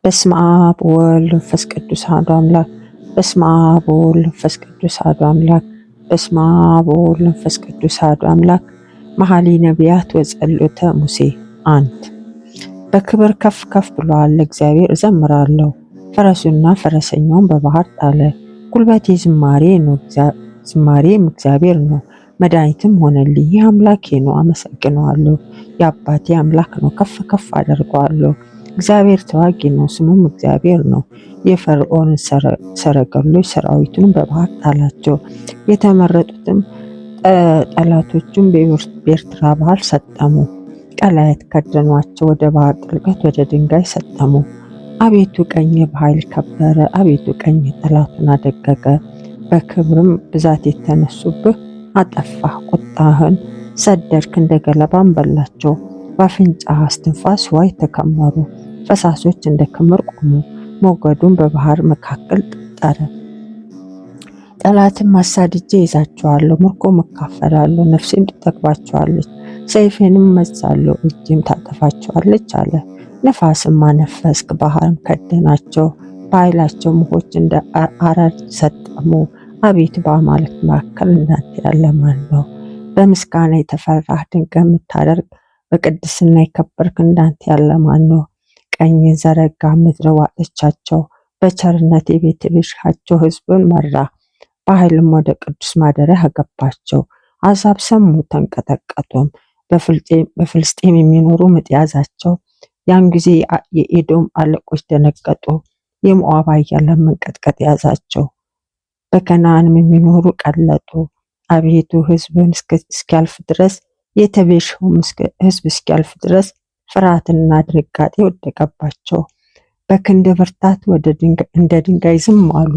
በስመ አብ ወወልድ ወመንፈስ ቅዱስ አሐዱ አምላክ። በስመ አብ ወወልድ ወመንፈስ ቅዱስ አሐዱ አምላክ። በስመ አብ ወወልድ ወመንፈስ ቅዱስ አሐዱ አምላክ። መኃልየ ነቢያት ወጸሎተ ሙሴ አንድ በክብር ከፍ ከፍ ብሏል ለእግዚአብሔር እዘምራለሁ። ፈረሱና ፈረሰኛውን በባህር ጣለ። ጉልበቴ ዝማሬም እግዚአብሔር ነው። መድኃኒትም ሆነልኝ። ይህ አምላኬ ነው፣ አመሰግነዋለሁ። የአባቴ አምላክ ነው፣ ከፍ ከፍ አደርገዋለሁ። እግዚአብሔር ተዋጊ ነው፣ ስሙም እግዚአብሔር ነው። የፈርዖንን ሰረገሎች ሰራዊቱን በባህር ጣላቸው። የተመረጡትም ጠላቶቹም በኤርትራ ባህር ሰጠሙ። ቀላያት ከደኗቸው፣ ወደ ባህር ጥልቀት ወደ ድንጋይ ሰጠሙ። አቤቱ ቀኝ በኃይል ከበረ። አቤቱ ቀኝ ጠላቱን አደቀቀ። በክብርም ብዛት የተነሱብህ አጠፋህ። ቁጣህን ሰደድክ፣ እንደ ገለባም በላቸው። በአፍንጫህ እስትንፋስ ዋይ ተከመሩ። ፈሳሾች እንደ ክምር ቆሙ። ሞገዱን በባህር መካከል ጠጠረ። ጠላትም አሳድጄ ይዛቸዋለሁ፣ ምርኮም እካፈላለሁ። ነፍሴም ትጠግባቸዋለች፣ ሰይፌንም እመዝዛለሁ፣ እጄም ታጠፋቸዋለች አለ። ነፋስም አነፈስክ፣ ባህርም ከደናቸው። በኃይላቸው ውኆች እንደ አረር ሰጠሙ። አቤቱ በአማልክት መካከል እንዳንተ ያለ ማን ነው? በምስጋና የተፈራህ ድንቅ የምታደርግ በቅድስና የከበርክ እንዳንተ ያለ ማን ነው? ቀኝን ዘረጋ፣ ምድር ዋጠቻቸው። በቸርነት የቤት ቤዥሃቸው ሕዝብን መራ። በኃይልም ወደ ቅዱስ ማደሪያ አገባቸው። አሕዛብ ሰሙ ተንቀጠቀጡም። በፍልስጤም የሚኖሩ ምጥ ያዛቸው። ያን ጊዜ የኤዶም አለቆች ደነገጡ። የሞዓብ ኃያላን መንቀጥቀጥ ያዛቸው። በከነዓንም የሚኖሩ ቀለጡ። አቤቱ ሕዝብን እስኪያልፍ ድረስ የተቤዥኸውም ሕዝብ እስኪያልፍ ድረስ ፍርሃትና ድንጋጤ ወደቀባቸው። በክንድ ብርታት እንደ ድንጋይ ዝም አሉ።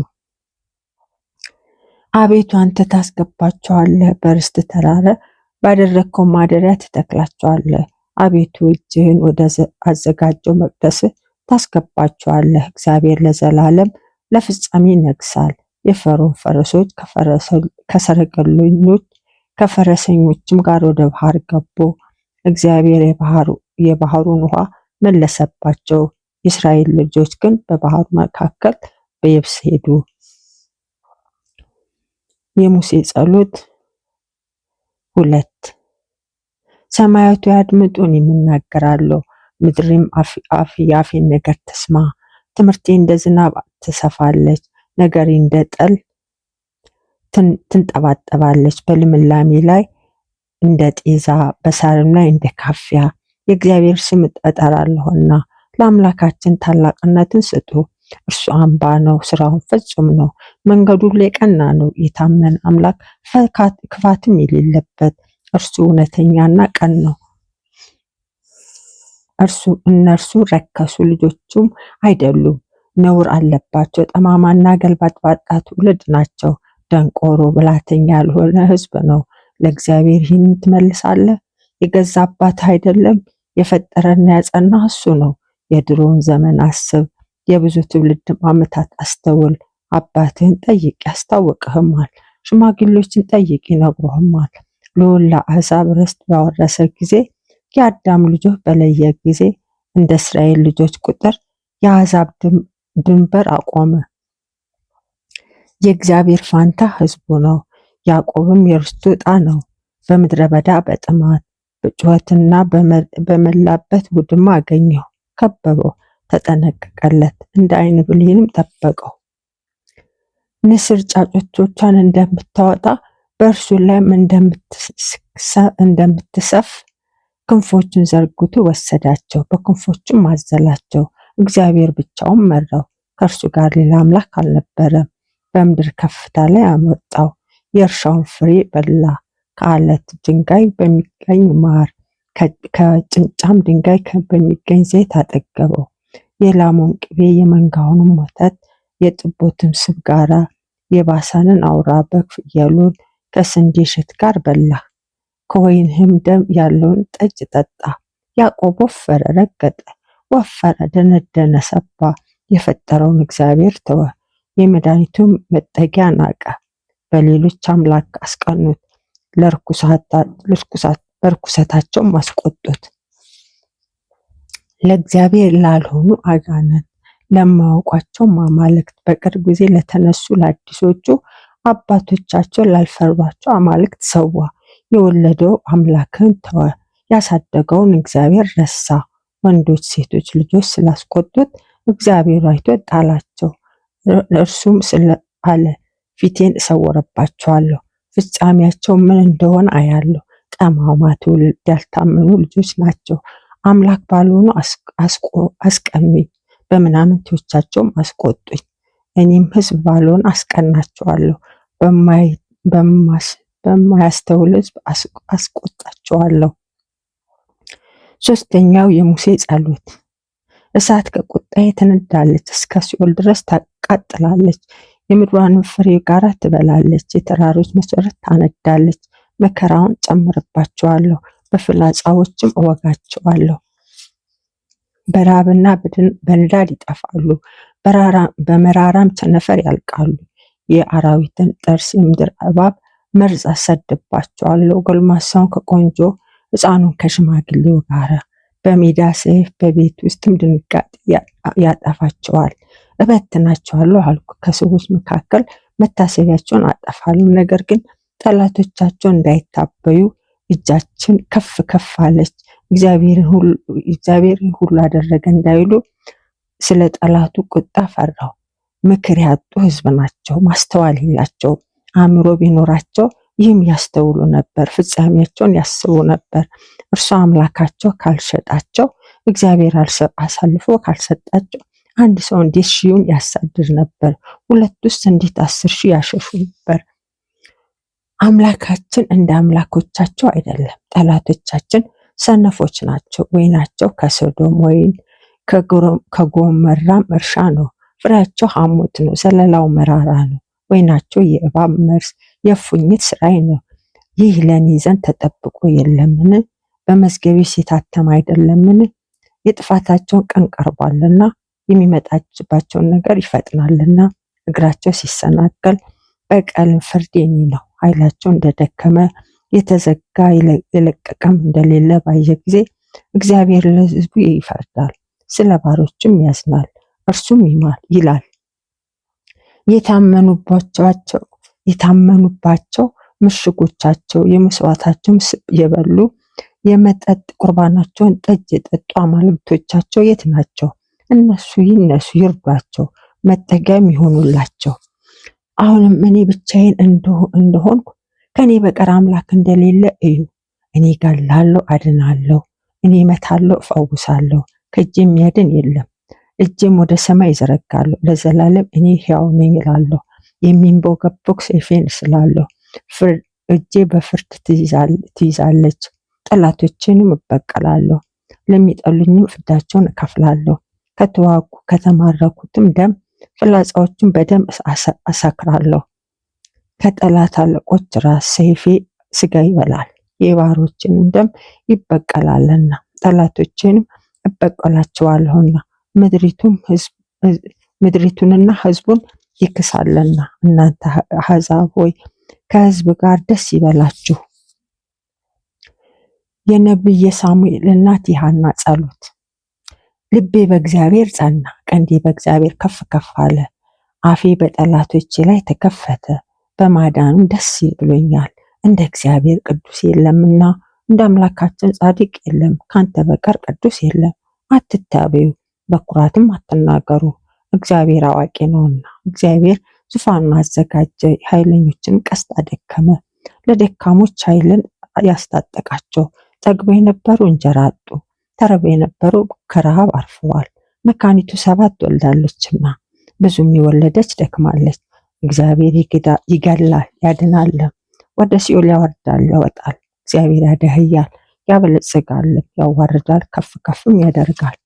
አቤቱ አንተ ታስገባቸዋለህ፣ በርስት ተራራ ባደረግከው ማደሪያ ትተክላቸዋለህ። አቤቱ እጅህን ወደ አዘጋጀው መቅደስ ታስገባቸዋለህ። እግዚአብሔር ለዘላለም ለፍጻሜ ይነግሣል። የፈርዖን ፈረሶች ከሰረገለኞች ከፈረሰኞችም ጋር ወደ ባህር ገቡ። እግዚአብሔር የባህሩን ውሃ መለሰባቸው። የእስራኤል ልጆች ግን በባህሩ መካከል በየብስ ሄዱ። የሙሴ ጸሎት 2 ሰማያቱ ያድምጡ፣ እኔም እናገራለሁ። ምድርም የአፌን ነገር ትስማ። ትምህርቴ እንደ ዝናብ ትሰፋለች፣ ነገሬ እንደ ጠል ትንጠባጠባለች። በልምላሜ ላይ እንደ ጤዛ፣ በሳርም ላይ እንደ ካፊያ የእግዚአብሔር ስም እጠራለሁና። ለአምላካችን ታላቅነትን ስጡ። እርሱ አምባ ነው፣ ስራውን ፍጹም ነው። መንገዱ ሁሉ የቀና ነው። የታመነ አምላክ ክፋትም የሌለበት እርሱ እውነተኛና ቀን ነው። እነርሱ ረከሱ፣ ልጆቹም አይደሉም። ነውር አለባቸው። ጠማማና ገልባጥባጣ ትውልድ ናቸው። ደንቆሮ ብልሃተኛ ያልሆነ ሕዝብ ነው። ለእግዚአብሔር ይህንን ትመልሳለህ? የገዛ አባትህ አይደለም? የፈጠረና ያጸና እሱ ነው። የድሮውን ዘመን አስብ፣ የብዙ ትውልድም ዓመታት አስተውል። አባትህን ጠይቅ ያስታውቅህማል፣ ሽማግሌዎችን ጠይቅ ይነግሩህማል። ልዑል ለአሕዛብ ርስት ባወረሰ ጊዜ፣ የአዳም ልጆች በለየ ጊዜ፣ እንደ እስራኤል ልጆች ቁጥር የአሕዛብ ድንበር አቆመ። የእግዚአብሔር ፋንታ ሕዝቡ ነው፣ ያዕቆብም የርስቱ ዕጣ ነው። በምድረ በዳ በጥማት በጩኸትና በመላበት ውድማ አገኘው። ከበበው፣ ተጠነቀቀለት፣ እንደ ዓይን ብሌንም ጠበቀው። ንስር ጫጩቶቿን እንደምታወጣ በእርሱ ላይም እንደምትሰፍ ክንፎቹን ዘርግቶ ወሰዳቸው፣ በክንፎቹም አዘላቸው። እግዚአብሔር ብቻውን መራው፣ ከእርሱ ጋር ሌላ አምላክ አልነበረም። በምድር ከፍታ ላይ አመጣው፣ የእርሻውን ፍሬ በላ። ከዓለት ድንጋይ በሚገኝ ማር፣ ከጭንጫም ድንጋይ በሚገኝ ዘይት አጠገበው። የላሙን ቅቤ፣ የመንጋውንም ወተት፣ የጥቦትን ስብ ጋራ የባሳንን አውራ በግ ፍየሉን ከስንዴ እሸት ጋር በላ። ከወይንህም ደም ያለውን ጠጅ ጠጣ። ያዕቆብ ወፈረ፣ ረገጠ፣ ወፈረ፣ ደነደነ፣ ሰባ። የፈጠረውን እግዚአብሔር ተወ፣ የመድኃኒቱን መጠጊያ ናቀ። በሌሎች አምላክ አስቀኑት፣ በርኩሰታቸውም አስቆጡት። ለእግዚአብሔር ላልሆኑ አጋንንት ለማያውቋቸው አማልክት በቅርብ ጊዜ ለተነሱ ለአዲሶቹ አባቶቻቸው ላልፈሯቸው አማልክት ሰዋ። የወለደው አምላክን ተወ፣ ያሳደገውን እግዚአብሔር ረሳ። ወንዶች ሴቶች ልጆች ስላስቆጡት እግዚአብሔር አይቶ ጣላቸው። እርሱም አለ ፊቴን እሰውርባቸዋለሁ፣ ፍጻሜያቸው ምን እንደሆነ አያለሁ። ጠማማ ትውልድ፣ ያልታመኑ ልጆች ናቸው። አምላክ ባልሆኑ አስቀኑኝ፣ በምናምንቴዎቻቸውም አስቆጡኝ። እኔም ሕዝብ ባልሆን አስቀናቸዋለሁ፣ በማያስተውል ሕዝብ አስቆጣቸዋለሁ። ሶስተኛው የሙሴ ጸሎት። እሳት ከቁጣዬ ትነዳለች፣ እስከ ሲኦል ድረስ ታቃጥላለች። የምድሯንም ፍሬ ጋራ ትበላለች፣ የተራሮች መሰረት ታነዳለች። መከራውን ጨምርባቸዋለሁ፣ በፍላጻዎችም እወጋቸዋለሁ። በራብና በንዳድ ይጠፋሉ፣ በመራራም ቸነፈር ያልቃሉ። የአራዊትን ጥርስ፣ የምድር እባብ መርዝ አሰድባቸዋለሁ። ጎልማሳውን ከቆንጆ ሕፃኑን ከሽማግሌው ጋር በሜዳ ሰይፍ፣ በቤት ውስጥም ድንጋጤ ያጠፋቸዋል። እበትናቸዋለሁ አልኩ፣ ከሰዎች መካከል መታሰቢያቸውን አጠፋለሁ። ነገር ግን ጠላቶቻቸው እንዳይታበዩ እጃችን ከፍ ከፍ አለች። እግዚአብሔርን ሁሉ አደረገ እንዳይሉ ስለ ጠላቱ ቁጣ ፈራው። ምክር ያጡ ሕዝብ ናቸው፣ ማስተዋል የላቸው። አእምሮ ቢኖራቸው ይህም ያስተውሉ ነበር፣ ፍጻሜያቸውን ያስቡ ነበር። እርሱ አምላካቸው ካልሸጣቸው፣ እግዚአብሔር አሳልፎ ካልሰጣቸው፣ አንድ ሰው እንዴት ሺውን ያሳድድ ነበር? ሁለቱስ እንዴት 10,000 ያሸሹ ነበር? አምላካችን እንደ አምላኮቻቸው አይደለም። ጠላቶቻችን ሰነፎች ናቸው። ወይናቸው ከሶዶም ወይን ከጎመራም እርሻ ነው። ፍሬያቸው ሐሞት ነው፣ ዘለላው መራራ ነው። ወይናቸው የእባብ መርዝ የእፉኝት ስራይ ነው። ይህ ለእኔ ዘንድ ተጠብቆ የለምን? በመዝገቤስ የታተመ አይደለምን? የጥፋታቸውን ቀን ቀርቧልና፣ የሚመጣባቸውን ነገር ይፈጥናልና። እግራቸው ሲሰናከል በቀልን ፍርድ የኔ ነው። ኃይላቸው እንደደከመ የተዘጋ የለቀቀም እንደሌለ ባየ ጊዜ እግዚአብሔር ለሕዝቡ ይፈርዳል፣ ስለ ባሮችም ያዝናል፣ እርሱም ይላል። የታመኑባቸው ምሽጎቻቸው የመስዋዕታቸውን ስብ የበሉ የመጠጥ ቁርባናቸውን ጠጅ የጠጡ አማልክቶቻቸው የት ናቸው? እነሱ ይነሱ ይርዷቸው፣ መጠጊያም ይሆኑላቸው። አሁንም እኔ ብቻዬን እንደሆንኩ ከኔ በቀር አምላክ እንደሌለ እዩ። እኔ ገላለሁ፣ አድናለሁ፣ እኔ እመታለሁ፣ እፈውሳለሁ። ከእጄ የሚያድን የለም። እጄም ወደ ሰማይ ይዘረጋለሁ፣ ለዘላለም እኔ ሕያው ነኝ እላለሁ። የሚንቦገቦግ ሰይፌን እስላለሁ፣ እጄ በፍርድ ትይዛለች። ጠላቶቼንም እበቀላለሁ፣ ለሚጠሉኝም ፍዳቸውን እከፍላለሁ። ከተዋጉ ከተማረኩትም ደም ፍላጻዎችን በደም አሰክራለሁ። ከጠላት አለቆች ራስ ሰይፌ ስጋ ይበላል፣ የባሮችንም ደም ይበቀላልና። ጠላቶቼንም እበቀላቸዋለሁና ምድሪቱንና ሕዝቡን ይክሳልና። እናንተ አሕዛብ ሆይ ከሕዝብ ጋር ደስ ይበላችሁ። የነቢየ ሳሙኤል እናት የሐና ጸሎት። ልቤ በእግዚአብሔር ጸና፣ ቀንዴ በእግዚአብሔር ከፍ ከፍ አለ። አፌ በጠላቶቼ ላይ ተከፈተ፣ በማዳኑም ደስ ብሎኛል። እንደ እግዚአብሔር ቅዱስ የለምና፣ እንደ አምላካችን ጻድቅ የለም። ካንተ በቀር ቅዱስ የለም። አትታበዩ፣ በኩራትም አትናገሩ፣ እግዚአብሔር አዋቂ ነውና። እግዚአብሔር ዙፋኑን አዘጋጀ፣ ኃይለኞችን ቀስት አደከመ። ለደካሞች ኃይልን ያስታጠቃቸው። ጠግበው የነበሩ እንጀራ አጡ፣ ተርበው የነበሩ ከረሃብ አርፈዋል። መካኒቱ 7 ወልዳለችና ብዙም የወለደች ደክማለች። እግዚአብሔር ይገላል ያድናል፣ ወደ ሲኦል ያወርዳል ያወጣል። እግዚአብሔር ያደህያል ያበለጽጋል፣ ያዋርዳል ከፍ ከፍም ያደርጋል።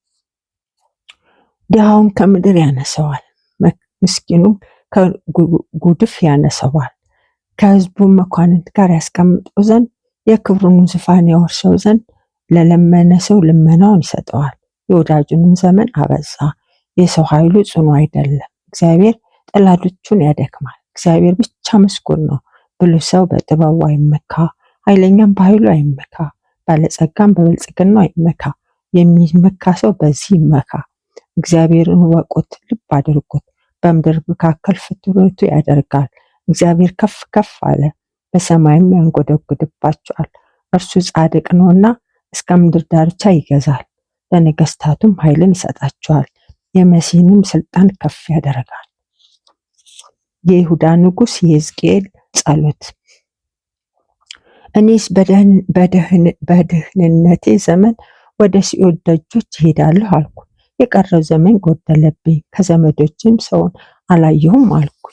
ድሃውን ከምድር ያነሰዋል፣ ምስኪኑም ከጉድፍ ያነሰዋል። ከሕዝቡም መኳንንት ጋር ያስቀምጠው ዘንድ የክብሩን ዙፋን ያወርሰው ዘንድ ለለመነ ሰው ልመናውን ይሰጠዋል። የወዳጁንም ዘመን አበዛ። የሰው ኃይሉ ጽኑ አይደለም፣ እግዚአብሔር ጠላቶቹን ያደክማል። እግዚአብሔር ብቻ ምስጉን ነው። ብልህ ሰው በጥበቡ አይመካ፣ ኃይለኛም በኃይሉ አይመካ፣ ባለጸጋም በብልጽግናው አይመካ። የሚመካ ሰው በዚህ ይመካ፣ እግዚአብሔርን ወቁት፣ ልብ አድርጉት። በምድር መካከል ፍትወቱ ያደርጋል። እግዚአብሔር ከፍ ከፍ አለ፣ በሰማይም ያንጎደጉድባቸዋል። እርሱ ጻድቅ ነውና እስከ ምድር ዳርቻ ይገዛል። ለነገስታቱም ኃይልን ይሰጣቸዋል። የመሲህንም ስልጣን ከፍ ያደርጋል። የይሁዳ ንጉሥ የሕዝቅኤል ጸሎት። እኔስ በደህንነቴ ዘመን ወደ ሲኦል ደጆች እሄዳለሁ አልኩ። የቀረው ዘመን ጎደለብኝ፣ ከዘመዶችም ሰውን አላየሁም አልኩ።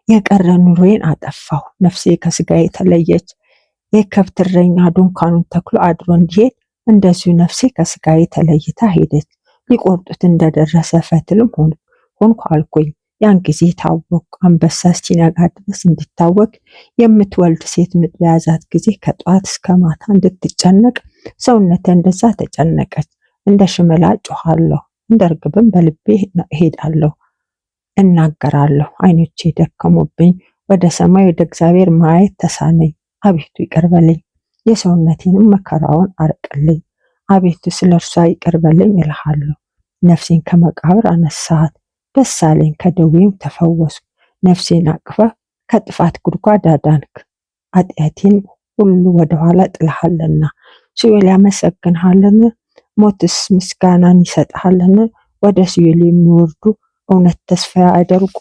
የቀረ ኑሮዬን አጠፋሁ፣ ነፍሴ ከስጋዬ ተለየች። የከብት እረኛ ድንኳኑን ተክሎ አድሮ እንዲሄድ እንደዚሁ ነፍሴ ከስጋዬ ተለይታ ሄደች። ሊቆርጡት እንደደረሰ ፈትልም ሆንኩ አልኩኝ። ያን ጊዜ ታወቅኩ፣ አንበሳ እስኪነጋ ድረስ እንዲታወቅ። የምትወልድ ሴት ምጥ በያዛት ጊዜ ከጠዋት እስከ ማታ እንድትጨነቅ ሰውነቴ እንደዛ ተጨነቀች። እንደ ሽመላ ጮኻለሁ፣ እንደ ርግብም በልቤ እሄዳለሁ፣ እናገራለሁ። ዓይኖቼ ደከሙብኝ፣ ወደ ሰማይ ወደ እግዚአብሔር ማየት ተሳነኝ። አቤቱ ይቅር በለኝ፣ የሰውነቴንም መከራውን አርቅልኝ። አቤቱ ስለ እርሷ ይቅር በለኝ እልሃለሁ። ነፍሴን ከመቃብር አነሳሃት፣ ደስ አለኝ፣ ከደዌም ተፈወስኩ። ነፍሴን አቅፈህ ከጥፋት ጉድጓድ አዳንክ። ኃጢአቴን ሁሉ ወደኋላ ጥለሃልና። ሲኦል ያመሰግንሃልን? ሞትስ ምስጋናን ይሰጥሃልን? ወደ ሲኦል የሚወርዱ እውነት ተስፋ ያደርጉ?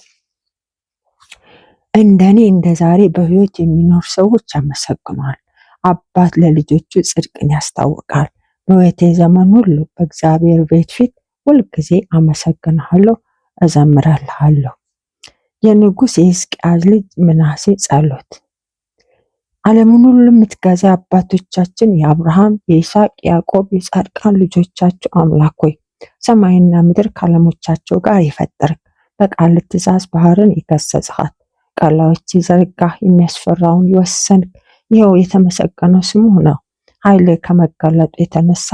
እንደኔ እንደ ዛሬ በሕይወት የሚኖር ሰዎች ያመሰግኗል። አባት ለልጆቹ ጽድቅን ያስታውቃል። በሕይወቴ ዘመን ሁሉ በእግዚአብሔር ቤት ፊት ሁልጊዜ አመሰግንሃለሁ፣ እዘምርልሃለሁ። የንጉሥ የሕዝቅያስ ልጅ ምናሴ ጸሎት። ዓለምን ሁሉ የምትገዛ አባቶቻችን የአብርሃም፣ የይስሐቅ፣ የያዕቆብ የጻድቃን ልጆቻቸው አምላክ ሆይ ሰማይና ምድር ከዓለሞቻቸው ጋር የፈጠርክ፣ በቃል ትእዛዝ ባህርን የገሰጽሃት፣ ቀላዮች የዘረጋህ፣ የሚያስፈራውን የወሰንክ፣ ይኸው የተመሰገነው ስሙ ነው። ኃይል ከመገለጡ የተነሳ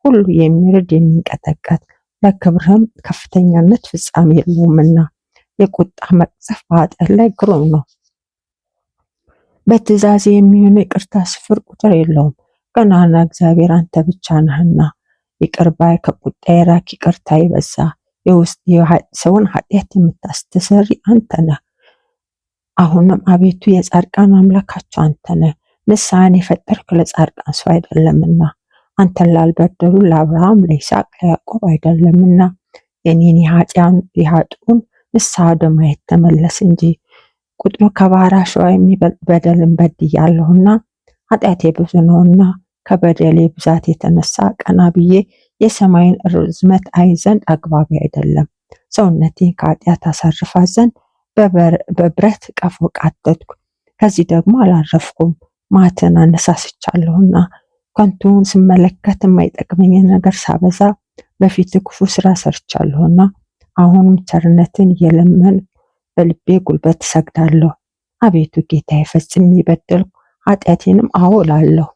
ሁሉ የሚርድ የሚንቀጠቀጥ፣ ለክብርህም ከፍተኛነት ፍጻሜ የለውምና የቁጣ መቅሰፍ በኃጢአት ላይ ግሩም ነው። በትእዛዝ የሚሆነው ይቅርታ ስፍር ቁጥር የለውም። ገናና እግዚአብሔር አንተ ብቻ ነህና ይቅር ባይ፣ ከቁጣ የራቅ፣ ይቅርታ የበዛ፣ የውስጥ ሰውን ኃጢአት የምታስተሰሪ አንተ ነህ። አሁንም አቤቱ የጻድቃን አምላካቸው አንተ ነህ። ንስሐን የፈጠርክ ለጻድቃን ሰው አይደለምና፣ አንተን ላልበደሉ ለአብርሃም፣ ለይስሐቅ፣ ለያዕቆብ አይደለምና የኔን የኃጥኡን ንስሐ ወደ ማየት ተመለስ እንጂ። ቁጥሩ ከባሕር አሸዋ የሚበልጥ በደልን በድያለሁና ኃጢአቴ ብዙ ነውና፣ ከበደሌ ብዛት የተነሳ ቀና ብዬ የሰማይን ርዝመት አይ ዘንድ አግባቢ አይደለም። ሰውነቴን ከኃጢአት አሳርፋት ዘንድ በብረት ቀፎ ቃተትኩ፣ ከዚህ ደግሞ አላረፍኩም። ማትን አነሳስቻለሁና ከንቱን ስመለከት የማይጠቅመኝን ነገር ሳበዛ በፊት ክፉ ስራ ሰርቻለሁና፣ አሁንም ቸርነትን እየለመን በልቤ ጉልበት እሰግዳለሁ። አቤቱ ጌታዬ ፈጽሜ በደልኩ፣ ኃጢአቴንም አዎ እላለሁ።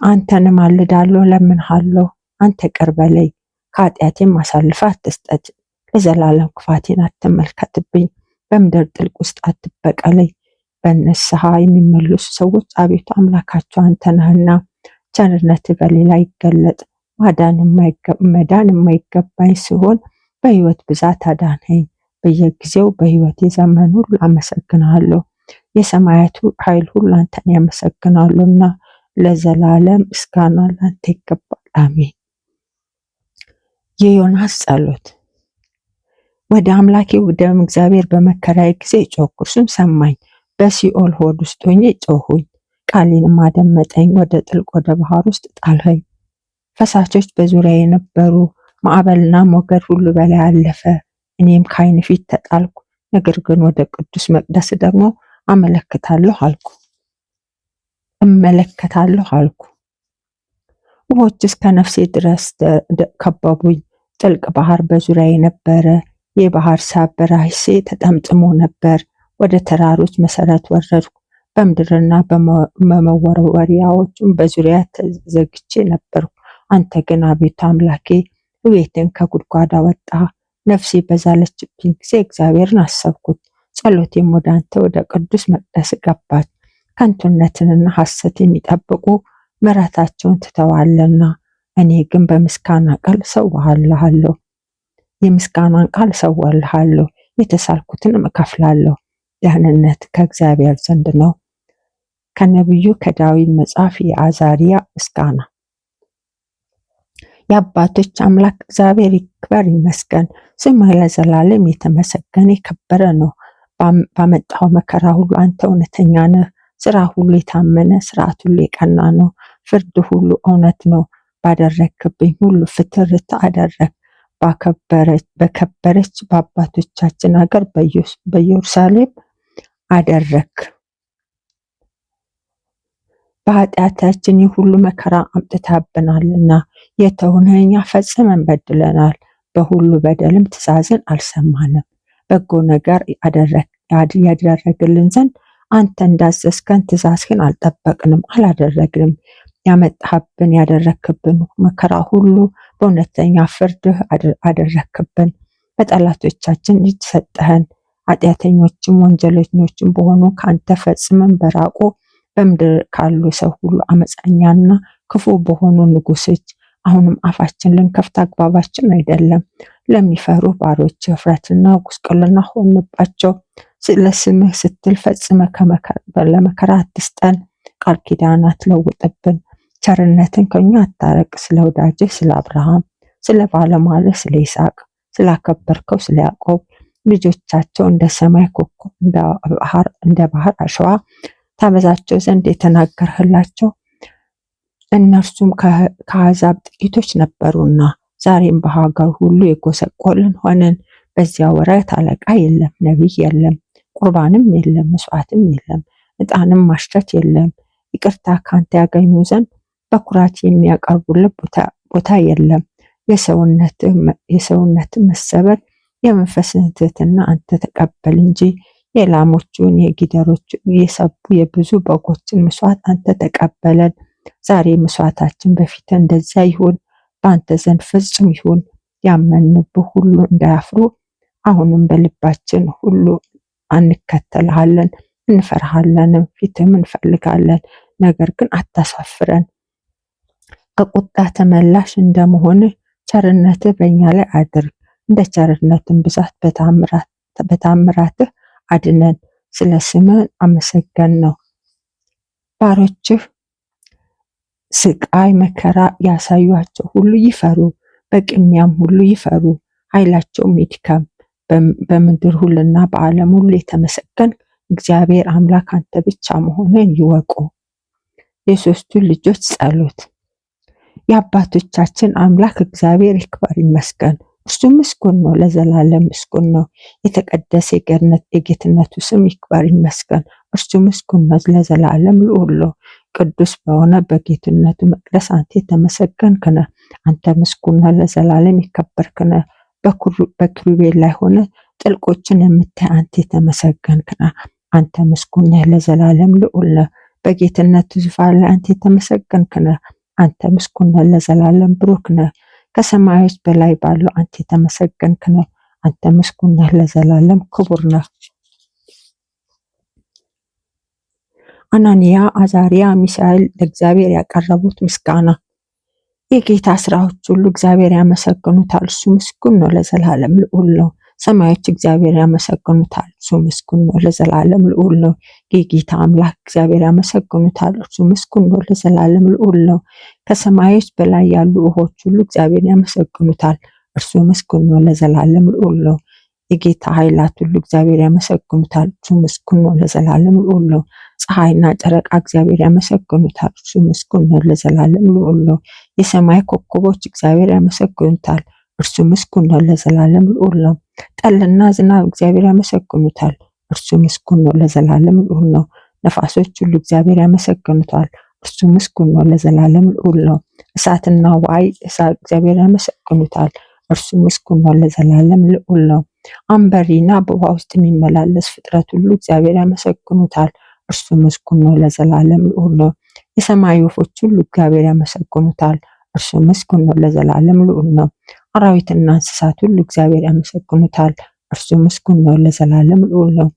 አንተንም አልዳለሁ፣ ለምንሃለሁ። አንተ ይቅር በለኝ፣ ከኃጢአቴም አሳልፈህ አትስጠት። ለዘላለም ክፋቴን አትመልከትብኝ፣ በምድር ጥልቅ ውስጥ አትበቀለኝ። በንስሐ የሚመለሱ ሰዎች አቤቱ አምላካቸው አንተ ነህና፣ ቸርነት በሌላ ይገለጥ። መዳን የማይገባኝ ሲሆን በሕይወት ብዛት አዳንኸኝ። በየጊዜው በሕይወቴ ዘመን ሁሉ አመሰግናለሁ። የሰማያቱ ኃይል ሁሉ አንተን ያመሰግናሉና ለዘላለም ምስጋና ላንተ ይገባል። አሜን። የዮናስ ጸሎት። ወደ አምላኬ ወደ እግዚአብሔር በመከራዬ ጊዜ ጮኽኩ፣ እርሱም ሰማኝ። በሲኦል ሆድ ውስጥ ሆኜ ጮኽሁኝ፣ ቃሌንም አደመጠኝ። ወደ ጥልቅ ወደ ባህር ውስጥ ጣልኸኝ። ፈሳሾች በዙሪያ የነበሩ፣ ማዕበልና ሞገድ ሁሉ በላይ አለፈ። እኔም ከዓይን ፊት ተጣልኩ። ነገር ግን ወደ ቅዱስ መቅደስ ደግሞ እመለከታለሁ አልኩ። ውኆች እስከ ነፍሴ ድረስ ከበቡኝ። ጥልቅ ባህር በዙሪያ የነበረ፣ የባህር ሳብ በራሴ ተጠምጥሞ ነበር። ወደ ተራሮች መሰረት ወረድኩ፣ በምድርና በመወርወሪያዎቹም በዙሪያ ተዘግቼ ነበርኩ። አንተ ግን አቤቱ አምላኬ ቤትን ከጉድጓድ አወጣ። ነፍሴ በዛለችብኝ ጊዜ እግዚአብሔርን አሰብኩት። ጸሎቴም ወደ አንተ ወደ ቅዱስ መቅደስ ገባች። ከንቱነትንና ሐሰትን የሚጠብቁ ምሕረታቸውን ትተዋልና እኔ ግን በምስጋና ቃል እሰዋልሃለሁ፣ የምስጋናን ቃል እሰዋልሃለሁ፣ የተሳልኩትንም እከፍላለሁ። ደህንነት ከእግዚአብሔር ዘንድ ነው። ከነቢዩ ከዳዊት መጽሐፍ የአዛርያ ምስጋና። የአባቶች አምላክ እግዚአብሔር ይክበር ይመስገን። ስምህ ለዘላለም የተመሰገነ የከበረ ነው። ባመጣው መከራ ሁሉ አንተ እውነተኛ ነህ። ስራ ሁሉ የታመነ፣ ስርዓት ሁሉ የቀና ነው። ፍርድ ሁሉ እውነት ነው። ባደረግክብኝ ሁሉ ፍትህ አደረግ። በከበረች በአባቶቻችን ሀገር በኢየሩሳሌም አደረግ። በኃጢአታችን ሁሉ መከራ አምጥተህብናልና የተውንህ እኛ ፈጽመን በድለናል። በሁሉ በደልም ትእዛዝን አልሰማንም። በጎ ነገር ያደረግልን ዘንድ አንተ እንዳዘዝከን ትእዛዝህን አልጠበቅንም አላደረግንም። ያመጣህብን ያደረግክብን መከራ ሁሉ በእውነተኛ ፍርድህ አደረግክብን። በጠላቶቻችን እጅ ሰጠህን። ኃጢአተኞችም ወንጀለኞችም በሆኑ ከአንተ ፈጽመን በራቁ በምድር ካሉ ሰው ሁሉ አመፀኛና ክፉ በሆኑ ንጉሶች አሁንም አፋችን ልንከፍት አግባባችን አይደለም። ለሚፈሩ ባሮች እፍረትና ጉስቁልና ሆንባቸው። ስለ ስምህ ስትል ፈጽመህ ለመከራ አትስጠን። ቃል ኪዳን አትለውጥብን። ቸርነትን ከኛ አታረቅ። ስለ ወዳጅህ ስለ አብርሃም፣ ስለ ባለሟልህ ስለ ይስሐቅ ስላከበርከው ስለ ያዕቆብ ልጆቻቸው እንደ ሰማይ ኮከብ እንደ ባህር አሸዋ ታበዛቸው ዘንድ የተናገርህላቸው እነርሱም ከአሕዛብ ጥቂቶች ነበሩና ዛሬም በሀገር ሁሉ የጎሰቆልን ሆንን። በዚያ ወራት አለቃ የለም፣ ነቢይ የለም፣ ቁርባንም የለም፣ መስዋዕትም የለም፣ ዕጣንም ማሽተት የለም። ይቅርታ ካንተ ያገኙ ዘንድ በኩራት የሚያቀርቡልህ ቦታ የለም። የሰውነት መሰበር የመንፈስን ትሕትና አንተ ተቀበል እንጂ የላሞቹን የጊደሮቹን የሰቡ የብዙ በጎችን መስዋዕት አንተ ተቀበለን። ዛሬ መስዋዕታችን በፊት እንደዚያ ይሁን፣ በአንተ ዘንድ ፍጹም ይሁን። ያመንብህ ሁሉ እንዳያፍሩ አሁንም በልባችን ሁሉ አንከተልሃለን፣ እንፈርሃለንም፣ ፊትም እንፈልጋለን፣ ነገር ግን አታሳፍረን። ከቁጣ ተመላሽ እንደመሆንህ ቸርነትህ በእኛ ላይ አድርግ። እንደ ቸርነትን ብዛት በታምራትህ አድነን። ስለ ስምህ አመሰገን ነው። ባሮችህ ስቃይ መከራ ያሳዩአቸው ሁሉ ይፈሩ፣ በቅሚያም ሁሉ ይፈሩ፣ ኃይላቸውም ይድከም። በምድር ሁሉና በዓለም ሁሉ የተመሰገን እግዚአብሔር አምላክ አንተ ብቻ መሆንን ይወቁ። የሦስቱ ልጆች ጸሎት። የአባቶቻችን አምላክ እግዚአብሔር ይክበር ይመስገን። እርሱ ምስጉን ነው፣ ለዘላለም ምስጉን ነው። የተቀደሰ የጌትነቱ ስም ይክበር ይመስገን። እርሱ ምስጉን ነው፣ ለዘላለም ልዑል ነው። ቅዱስ በሆነ በጌትነቱ መቅደስ አንተ የተመሰገንክ ነህ። አንተ ምስጉን ነህ፣ ለዘላለም የከበርክ ነህ። በኪሩቤል ላይ ሆነ ጥልቆችን የምታይ አንተ የተመሰገንክ ነህ። አንተ ምስጉን ነህ፣ ለዘላለም ልዑል ነህ። በጌትነቱ ዙፋን ላይ አንተ የተመሰገንክ ነህ። አንተ ምስጉን ነህ፣ ለዘላለም ብሩክ ነህ። ከሰማዮች በላይ ባለው አንተ የተመሰገንክ ነህ። አንተ ምስጉን ነህ፣ ለዘላለም ክቡር ነህ። አናንያ፣ አዛርያ፣ ሚሳኤል ለእግዚአብሔር ያቀረቡት ምስጋና። የጌታ ስራዎች ሁሉ እግዚአብሔር ያመሰግኑታል። እርሱ ምስጉን ነው፣ ለዘላለም ልዑል ነው። ሰማዮች እግዚአብሔር ያመሰግኑታል። እርሱ ምስጉን ነው፣ ለዘላለም ልዑል ነው። የጌታ አምላክ እግዚአብሔር ያመሰግኑታል። እርሱ ምስጉን ነው፣ ለዘላለም ልዑል ነው። ከሰማዮች በላይ ያሉ ውኆች ሁሉ እግዚአብሔር ያመሰግኑታል። እርሱ ምስጉን ነው፣ ለዘላለም ልዑል ነው። የጌታ ኃይላት ሁሉ እግዚአብሔር ያመሰግኑታል። እርሱ ምስጉን ነው፣ ለዘላለም ልዑል ነው። ፀሐይና ጨረቃ እግዚአብሔር ያመሰግኑታል። እርሱ ምስጉን ነው፣ ለዘላለም ልዑል ነው። የሰማይ ኮከቦች እግዚአብሔር ያመሰግኑታል። እርሱ ምስጉን ነው፣ ለዘላለም ልዑል ነው። ጠልና ዝናብ እግዚአብሔር ያመሰግኑታል። እርሱ ምስጉን ነው፣ ለዘላለም ልዑል ነው። ነፋሶች ሁሉ እግዚአብሔር ያመሰግኑታል። እርሱ ምስጉን ነው፣ ለዘላለም ልዑል ነው። እሳትና ዋይ እግዚአብሔር ያመሰግኑታል። እርሱ ምስጉን ነው፣ ለዘላለም ልዑል ነው። አንበሪና በውሃ ውስጥ የሚመላለስ ፍጥረት ሁሉ እግዚአብሔር ያመሰግኑታል። እርሱ ምስጉን ነው፣ ለዘላለም ልዑል ነው። የሰማይ ወፎች ሁሉ እግዚአብሔር ያመሰግኑታል። እርሱ ምስጉን ነው፣ ለዘላለም ልዑል ነው። አራዊትና እንስሳት ሁሉ እግዚአብሔር ያመሰግኑታል። እርሱ ምስጉን ነው፣ ለዘላለም ልዑል ነው።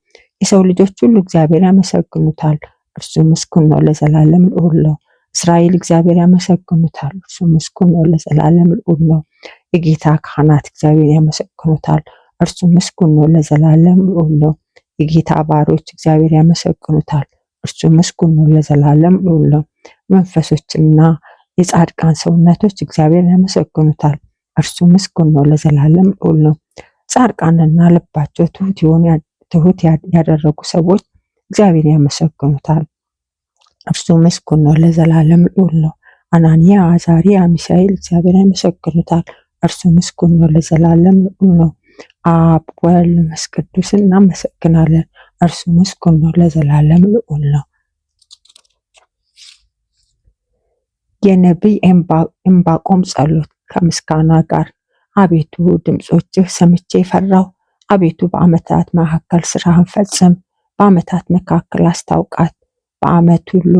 የሰው ልጆች ሁሉ እግዚአብሔር ያመሰግኑታል። እርሱ ምስጉን ነው፣ ለዘላለም ልዑል ነው። እስራኤል እግዚአብሔር ያመሰግኑታል፣ እርሱ ምስጉን ነው፣ ለዘላለም ልዑል ነው። የጌታ ካህናት እግዚአብሔር ያመሰግኑታል፣ እርሱ ምስጉን ነው፣ ለዘላለም ልዑል ነው። የጌታ ባሮች እግዚአብሔር ያመሰግኑታል፣ እርሱ ምስጉን ነው፣ ለዘላለም ልዑል ነው። መንፈሶችና የጻድቃን ሰውነቶች እግዚአብሔር ያመሰግኑታል፣ እርሱ ምስጉን ነው፣ ለዘላለም ልዑል ነው። ጻድቃንና ልባቸው ትሁት ያደረጉ ሰዎች እግዚአብሔር ያመሰግኑታል፣ እርሱ ምስጉን ነው፣ ለዘላለም ልዑል ነው። አናንያ፣ አዛርያ፣ ሚሳኤል እግዚአብሔር ያመሰግኑታል፣ እርሱ ምስጉን ነው፣ ለዘላለም ልዑል ነው። አብ፣ ወልድ፣ መንፈስ ቅዱስን እናመሰግናለን፣ እርሱ ምስጉን ነው፣ ለዘላለም ልዑል ነው። የነቢይ ዕንባቆም ጸሎት ከምስጋና ጋር። አቤቱ ድምፆችህ ሰምቼ ፈራሁ። አቤቱ በዓመታት መካከል ስራህን ፈጽም፣ በዓመታት መካከል አስታውቃት። በዓመት ሁሉ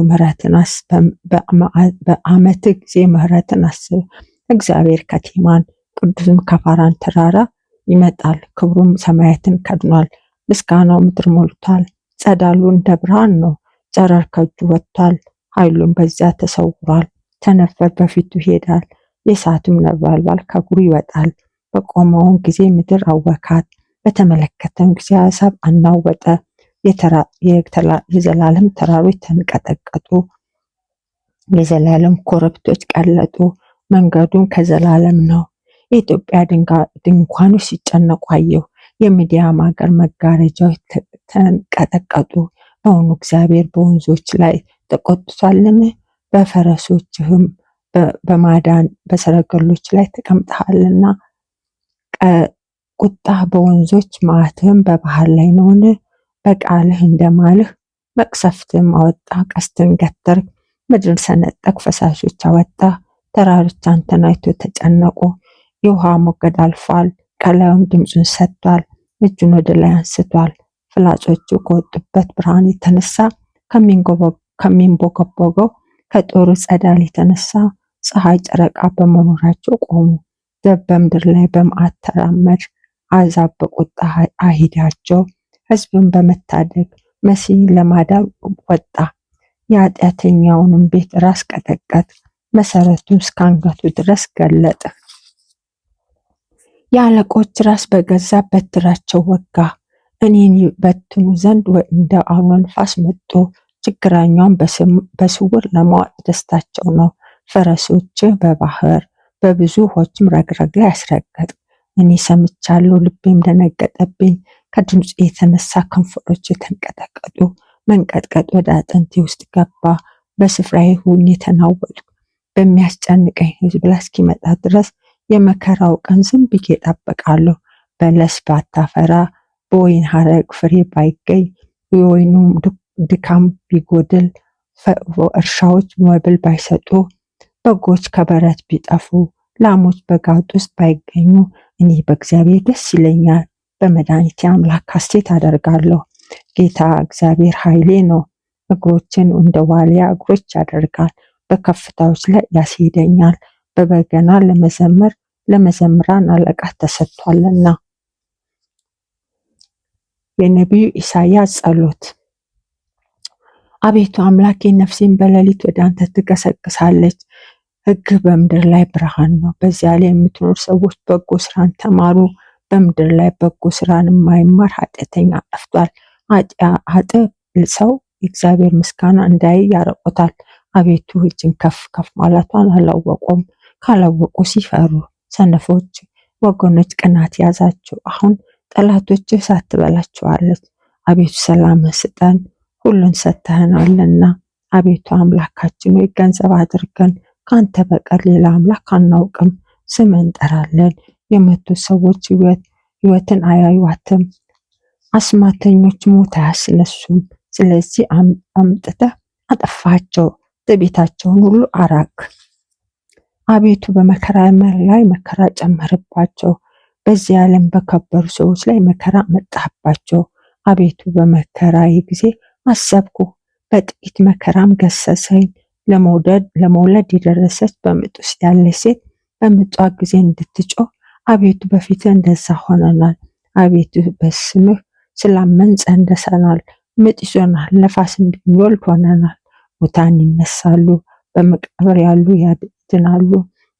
በዓመት ጊዜ ምሕረትን አስብ። እግዚአብሔር ከቴማን ቅዱስም ከፋራን ተራራ ይመጣል። ክብሩም ሰማያትን ከድኗል፣ ምስጋናው ምድር ሞልቷል። ጸዳሉ እንደ ብርሃን ነው፣ ጨረር ከእጁ ወጥቷል። ኃይሉም በዚያ ተሰውሯል። ቸነፈር በፊቱ ይሄዳል፣ የእሳትም ነበልባል ከእግሩ ይወጣል። በቆመውን ጊዜ ምድር አወካት፣ በተመለከተም ጊዜ አሕዛብ አናወጠ። የዘላለም ተራሮች ተንቀጠቀጡ፣ የዘላለም ኮረብቶች ቀለጡ። መንገዱም ከዘላለም ነው። የኢትዮጵያ ድንኳኖች ሲጨነቁ አየሁ። የሚዲያም ሀገር መጋረጃዎች ተንቀጠቀጡ። በእውኑ እግዚአብሔር በወንዞች ላይ ተቆጥቷልን? በፈረሶችህም በማዳን በሰረገሎች ላይ ተቀምጠሃልና። ቁጣህ በወንዞች መዓትህም በባህር ላይ ነውን? በቃልህ እንደማልህ መቅሰፍትም አወጣ። ቀስትን ገተርክ፣ ምድርን ሰነጠቅ፣ ፈሳሾች አወጣ። ተራሮች አንተን አይቶ ተጨነቁ። የውሃ ሞገድ አልፏል፣ ቀላዩም ድምፁን ሰጥቷል። እጁን ወደ ላይ አንስቷል። ፍላጾቹ ከወጡበት ብርሃን የተነሳ ከሚንቦገቦገው ከጦሩ ጸዳል የተነሳ ፀሐይ፣ ጨረቃ በመኖራቸው ቆሙ። ዘብ በምድር ላይ በመዓት ተራመድ። አሕዛብ በቁጣ አሂዳቸው። ሕዝብን በመታደግ መሲህን ለማዳን ወጣ። የኃጢአተኛውንም ቤት ራስ ቀጠቀጥ፣ መሰረቱን እስከ አንገቱ ድረስ ገለጠ። የአለቆች ራስ በገዛ በትራቸው ወጋ። እኔን ይበትኑ ዘንድ እንደ አውሎ ነፋስ መጡ። ችግረኛውን በስውር ለማዋጥ ደስታቸው ነው። ፈረሶች በባህር በብዙ ውኆችም ረግረግ ላይ ያስረገጥ። እኔ ሰምቻለሁ፣ ልቤም ደነገጠብኝ። ከድምፁ የተነሳ ከንፈሮች የተንቀጠቀጡ። መንቀጥቀጥ ወደ አጥንቴ ውስጥ ገባ። በስፍራዬ ሆኜ ተናወጥኩ። በሚያስጨንቀኝ ሕዝብ ላይ እስኪመጣ ድረስ የመከራው ቀን ዝም ብዬ እጠብቃለሁ። በለስ ባታፈራ፣ በወይን ሐረግ ፍሬ ባይገኝ፣ የወይኑ ድካም ቢጎድል፣ እርሻዎች መብል ባይሰጡ፣ በጎች ከበረት ቢጠፉ፣ ላሞች በጋጥ ውስጥ ባይገኙ፣ እኔ በእግዚአብሔር ደስ ይለኛል፣ በመድኃኒቴ አምላክ ሐሴት አደርጋለሁ። ጌታ እግዚአብሔር ኃይሌ ነው። እግሮችን እንደ ዋሊያ እግሮች ያደርጋል፣ በከፍታዎች ላይ ያስሄደኛል። በበገና ለመዘመር ለመዘምራን አለቃ ተሰጥቷልና። የነቢዩ ኢሳያስ ጸሎት። አቤቱ አምላኬ፣ ነፍሴን በሌሊት ወደ አንተ ትገሰግሳለች። ሕግ በምድር ላይ ብርሃን ነው። በዚያ ላይ የምትኖሩ ሰዎች በጎ ስራን ተማሩ። በምድር ላይ በጎ ስራን የማይማር ኃጢአተኛ ጠፍቷል። ኃጥእ ሰው የእግዚአብሔር ምስጋና እንዳይ ያረቁታል። አቤቱ እጅን ከፍ ከፍ ማለቷን አላወቁም። ካላወቁ ሲፈሩ ሰነፎች ወገኖች ቅናት ያዛቸው። አሁን ጠላቶች እሳት ትበላቸዋለች። አቤቱ ሰላምን ስጠን፣ ሁሉን ሰጥተኸናልና። አቤቱ አምላካችን ሆይ ገንዘብ አድርገን፣ ከአንተ በቀር ሌላ አምላክ አናውቅም። ስምን እንጠራለን። የመቱ ሰዎች ሕይወትን አያዩዋትም። አስማተኞች ሞት አያስነሱም። ስለዚህ አምጥተህ አጠፋቸው፣ ትዕቢታቸውን ሁሉ አራቅ። አቤቱ በመከራ ላይ መከራ ጨመርባቸው። በዚህ ዓለም በከበሩ ሰዎች ላይ መከራ መጣባቸው። አቤቱ በመከራዬ ጊዜ አሰብኩ፣ በጥቂት መከራም ገሰሰኝ። ለመውለድ የደረሰች በምጥ ውስጥ ያለች ሴት በምጧ ጊዜ እንድትጮህ አቤቱ በፊትህ እንደዛ ሆነናል። አቤቱ በስምህ ስላመን ጸንሰናል። ምጥ ይዞናል፣ ነፋስ እንደሚወልድ ሆነናል። ሙታን ይነሳሉ፣ በመቃብር ያሉ ያድናሉ፣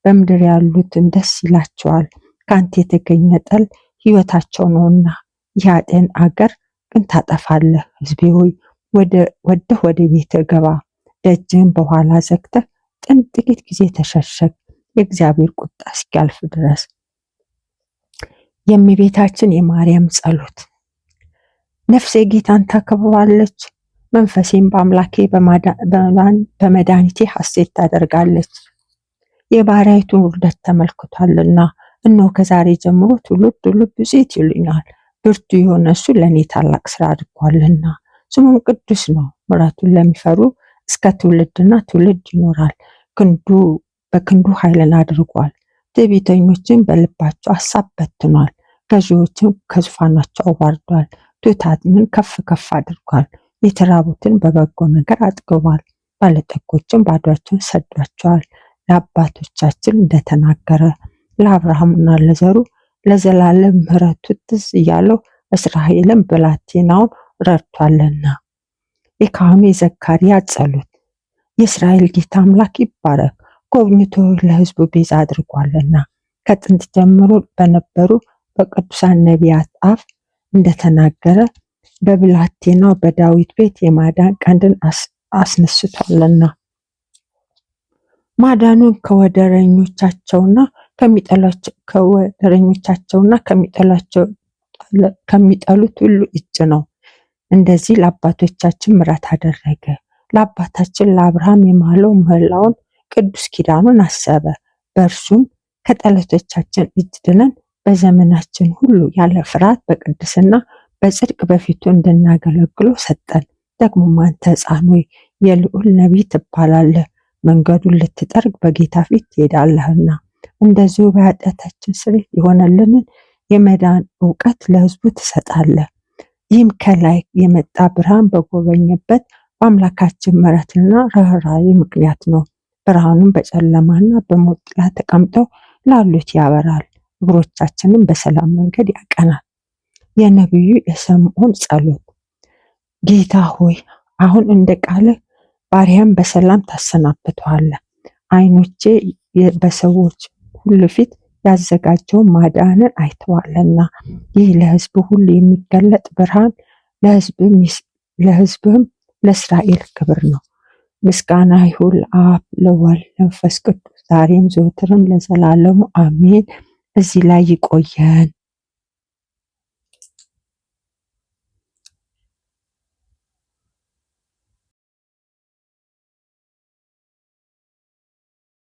በምድር ያሉትም ደስ ይላቸዋል። ከአንተ የተገኘ ጠል ሕይወታቸው ነውና የኃጥአን አገር ግን ታጠፋለህ። ሕዝቤ ሆይ ወደህ ወደ ቤትህ ግባ፣ ደጅህን በኋላ ዘግተህ ጥቂት ጊዜ ተሸሸግ፣ የእግዚአብሔር ቁጣ እስኪያልፍ ድረስ። የእመቤታችን የማርያም ጸሎት። ነፍሴ ጌታን ታከብረዋለች፣ መንፈሴም በአምላኬ በመድኃኒቴ ሐሴት ታደርጋለች። የባሪያይቱን ውርደት ተመልክቷልና፣ እነሆ ከዛሬ ጀምሮ ትውልድ ሁሉ ብፅዕት ይሉኛል። ብርቱ የሆነ እሱ ለእኔ ታላቅ ስራ አድርጓልና፣ ስሙም ቅዱስ ነው። ምሕረቱን ለሚፈሩ እስከ ትውልድና ትውልድ ይኖራል። በክንዱ ኃይልን አድርጓል። ትዕቢተኞችን በልባቸው ሐሳብ በትኗል። ገዢዎችን ከዙፋናቸው አዋርዷል። ትሑታንን ከፍ ከፍ አድርጓል። የተራቡትን በበጎ ነገር አጥግቧል። ባለጠጎችን ባዶአቸውን ሰዷቸዋል። ለአባቶቻችን እንደተናገረ ለአብርሃምና ለዘሩ ለዘላለም ምሕረቱ ትዝ እያለው እስራኤልን ብላቴናውን ረድቷልና። የካህኑ የዘካርያስ ጸሎት። የእስራኤል ጌታ አምላክ ይባረክ፣ ጎብኝቶ ለሕዝቡ ቤዛ አድርጓልና። ከጥንት ጀምሮ በነበሩ በቅዱሳን ነቢያት አፍ እንደተናገረ በብላቴናው በዳዊት ቤት የማዳን ቀንድን አስነስቷልና። ማዳኑን ከወደረኞቻቸውና ከሚጠሉት ሁሉ እጅ ነው። እንደዚህ ለአባቶቻችን ምሕረት አደረገ። ለአባታችን ለአብርሃም የማለው ምህላውን ቅዱስ ኪዳኑን አሰበ። በእርሱም ከጠላቶቻችን እጅ ድነን በዘመናችን ሁሉ ያለ ፍርሃት በቅድስና በጽድቅ በፊቱ እንድናገለግሎ ሰጠን። ደግሞም አንተ ሕፃን ሆይ የልዑል ነቢይ ትባላለህ፣ መንገዱን ልትጠርግ በጌታ ፊት ትሄዳለህና። እንደዚሁ በኃጢአታችን ስርየት የሆነልንን የመዳን እውቀት ለሕዝቡ ትሰጣለህ። ይህም ከላይ የመጣ ብርሃን በጎበኘበት በአምላካችን ምሕረትና ርኅራኄ ምክንያት ነው። ብርሃኑም በጨለማና በሞት ጥላ ተቀምጠው ላሉት ያበራል፣ እግሮቻችንን በሰላም መንገድ ያቀናል። የነቢዩ የስምዖን ጸሎት። ጌታ ሆይ አሁን እንደ ቃልህ ባሪያን በሰላም ታሰናብተዋለህ። ዓይኖቼ በሰዎች ሁሉ ፊት ያዘጋጀውን ማዳንን አይተዋልና። ይህ ለሕዝብ ሁሉ የሚገለጥ ብርሃን ለሕዝብህም ለእስራኤል ክብር ነው። ምስጋና ይሁን ለአብ ለወልድ ለመንፈስ ቅዱስ ዛሬም ዘወትርም ለዘላለሙ አሜን። እዚህ ላይ ይቆየን።